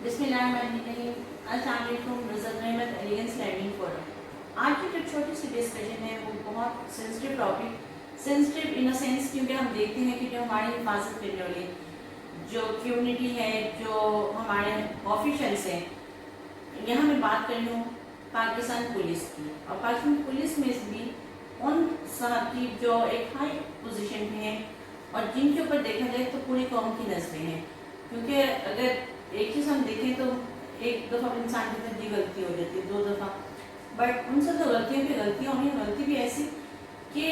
बिस्मिल्लाहिर्रहमानिर्रहीम। अस्सलाम वालेकुम। नुज़रत रहमत एलिगेंस लर्निंग फोरम। आज की जो छोटी सी डिस्कशन है वो बहुत sensitive topic, sensitive in a sense क्योंकि हम देखते हैं कि जो हमारी हिफाजत करने वाली जो कम्युनिटी है, जो हमारे ऑफिशल्स हैं, यहाँ मैं बात कर रही हूँ पाकिस्तान पुलिस की। और पाकिस्तान पुलिस में भी उन साहब की जो एक हाई पोजीशन पे हैं और जिनके ऊपर देखा जाए तो पूरी कौम की नजरें हैं। क्योंकि अगर एक चीज़ हम देखें तो एक दफ़ा इंसान की तरफ गलती हो जाती है, 2 दफ़ा, बट उनसे तो गलतियों पे गलतियाँ होंगी। गलती भी ऐसी कि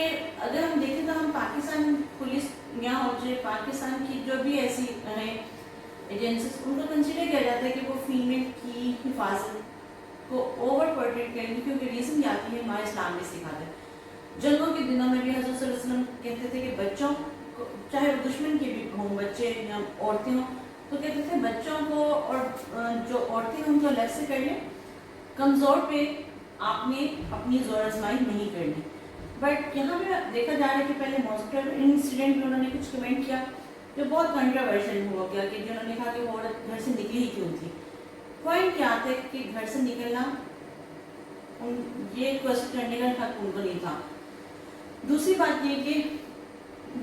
अगर हम देखें तो हम पाकिस्तान पुलिस यहाँ हो जाए, पाकिस्तान की जो भी ऐसी है एजेंसीज, उनको कंसिडर किया जाता है कि वो फीमेल की हिफाजत को ओवर प्रोटेक्ट करेंगे। क्योंकि रीज़न ये आती है, हमारे इस्लाम में सिखाते हैं। जंगों के दिनों में भी हज़रत सल्लल्लाहु अलैहि वसल्लम कहते थे कि बच्चों को, चाहे वो दुश्मन के भी हों, बच्चे या औरतें हों, तो कहते थे बच्चों को और जो औरतें उनको अलग से कर लें, कमज़ोर पे आपने अपनी जोर आजमाई नहीं करनी। बट यहाँ पे देखा जा रहा है कि पहले मॉस्टर इंसिडेंट में उन्होंने कुछ कमेंट किया जो बहुत कंट्रोवर्शियल हुआ गया कि जिन्होंने कहा कि वो औरत घर से निकली ही क्यों थी। पॉइंट क्या आता है कि घर से निकलना ये क्वेश्चन करने का हक उनको नहीं था। दूसरी बात ये कि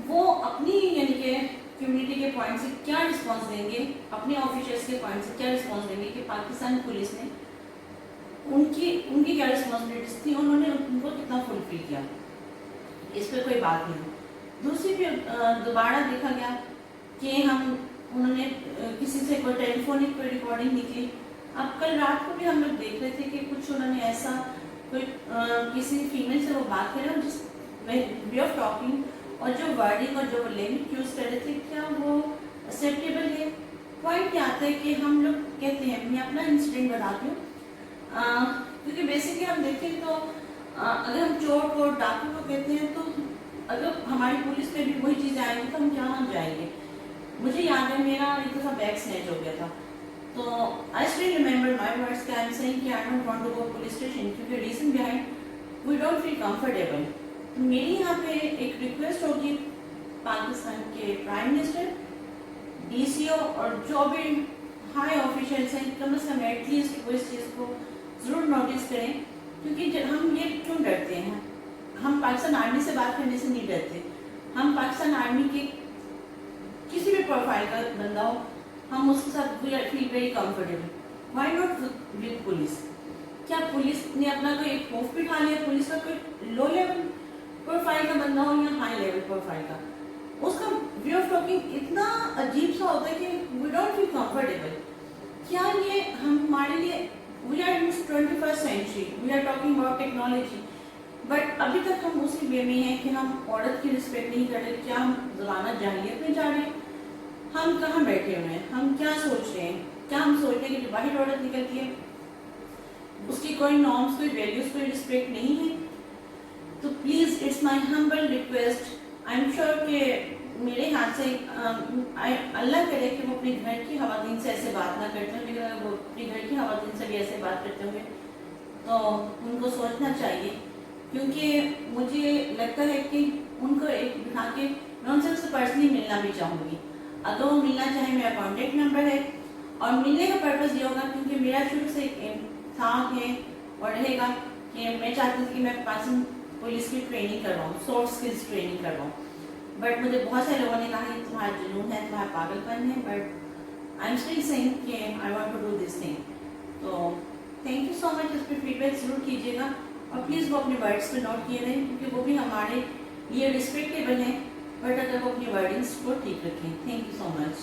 वो अपनी यानी कि कम्युनिटी के पॉइंट से क्या रिस्पांस देंगे, अपने ऑफिसर्स के पॉइंट से क्या रिस्पांस देंगे कि पाकिस्तान पुलिस ने उनकी क्या रिस्पॉन्सिबिलिटीज थी, उन्होंने उनको कितना फुलफिल किया, इस पर कोई बात नहीं। दूसरी पे दोबारा देखा गया कि उन्होंने किसी से कोई टेलीफोनिक कोई रिकॉर्डिंग निकली। अब कल रात को भी हम लोग देख रहे थे कि कुछ उन्होंने ऐसा कोई किसी फीमेल से वो बात कर रहे हो जिस वे ऑफ टॉकिंग और जो वर्डिंग और जो लैंग्वेज यूज़ कर रहे थे, क्या वो एक्सेप्टेबल है। पॉइंट क्या आता है कि हम लोग कहते हैं, मैं अपना इंसिडेंट बताती हूँ, क्योंकि बेसिकली हम देखें तो अगर हम चोर को डाकू को कहते हैं तो अगर हमारी पुलिस पे भी वही चीज़ें आएंगी तो हम क्या जाएंगे। मुझे याद है मेरा एक दफ़ा बैग स्नैच हो गया था, तो I still remember my words कि आई एम सेइंग कि I don't want to go police station, क्योंकि reason behind we don't feel comfortable. तो मेरी यहाँ पे एक रिक्वेस्ट होगी पाकिस्तान के प्राइम मिनिस्टर, डीसीओ और जो भी हाई ऑफिशियल्स हैं, कम से कम एटलीस्ट वो इस चीज़ को ज़रूर नोटिस करें। क्योंकि जब हम ये क्यों डरते हैं, हम पाकिस्तान आर्मी से बात करने से नहीं डरते। हम पाकिस्तान आर्मी के किसी भी प्रोफाइल का बंदा हो, हम उसके साथ feel very comfortable. Why not with police? क्या पुलिस ने अपना कोई एक खौफ भी उठा लिया? पुलिस का कोई लो लेवल प्रोफाइल का बंदा हो या हाई लेवल प्रोफाइल का, उसका वे ऑफ टॉकिंग इतना अजीब सा होता है कि वी डोंट फील कंफर्टेबल। क्या ये हमारे लिए, we are in 21st century, we are talking about technology, but अभी तक हम उसी वे में हैं कि हम औरत की रिस्पेक्ट नहीं कर रहे। क्या हम ज़माना जाहिलियत में जा रहे हैं? हम कहाँ बैठे हुए हैं? हम क्या सोच रहे हैं? क्या हम सोचते हैं कि जो बाहर औरत निकलती है उसकी कोई नॉर्म्स, कोई वैल्यूज़, कोई रिस्पेक्ट नहीं है? तो please it's my humble request, I am sure कि मेरे हाथ से अल्लाह करे कि वो अपने घर की ख़वातीन से ऐसे बात ना करते हों, लेकिन अगर वो अपने घर की ख़वातीन से भी ऐसे बात करते होंगे तो उनको सोचना चाहिए। क्योंकि मुझे लगता है कि उनको एक बिठा के मैं उनसे पर्सनली मिलना भी चाहूँगी। अगर वो मिलना चाहे, मेरा कॉन्टेक्ट नंबर है, और मिलने का पर्पज़ ये होगा क्योंकि मेरा शुरू से था है और रहेगा कि मैं चाहती थी कि मैं पाकिस्तान पुलिस की ट्रेनिंग करवाऊँ, सॉफ्ट स्किल्स ट्रेनिंग करवाऊँ। बट मुझे बहुत सारे लोगों ने कहा कि तुम्हारा जुनून है, तुम्हारा पागलपन है, but I am still saying कि I want to do this thing. तो थैंक यू सो मच। इस पर फीडबैक ज़रूर कीजिएगा और प्लीज़ वो अपने वर्ड्स पे नोट किए रहें, क्योंकि वो भी हमारे लिए रिस्पेक्टेबल हैं, बट अगर वो अपनी वर्डिंग्स को ठीक रखें। Thank you so much.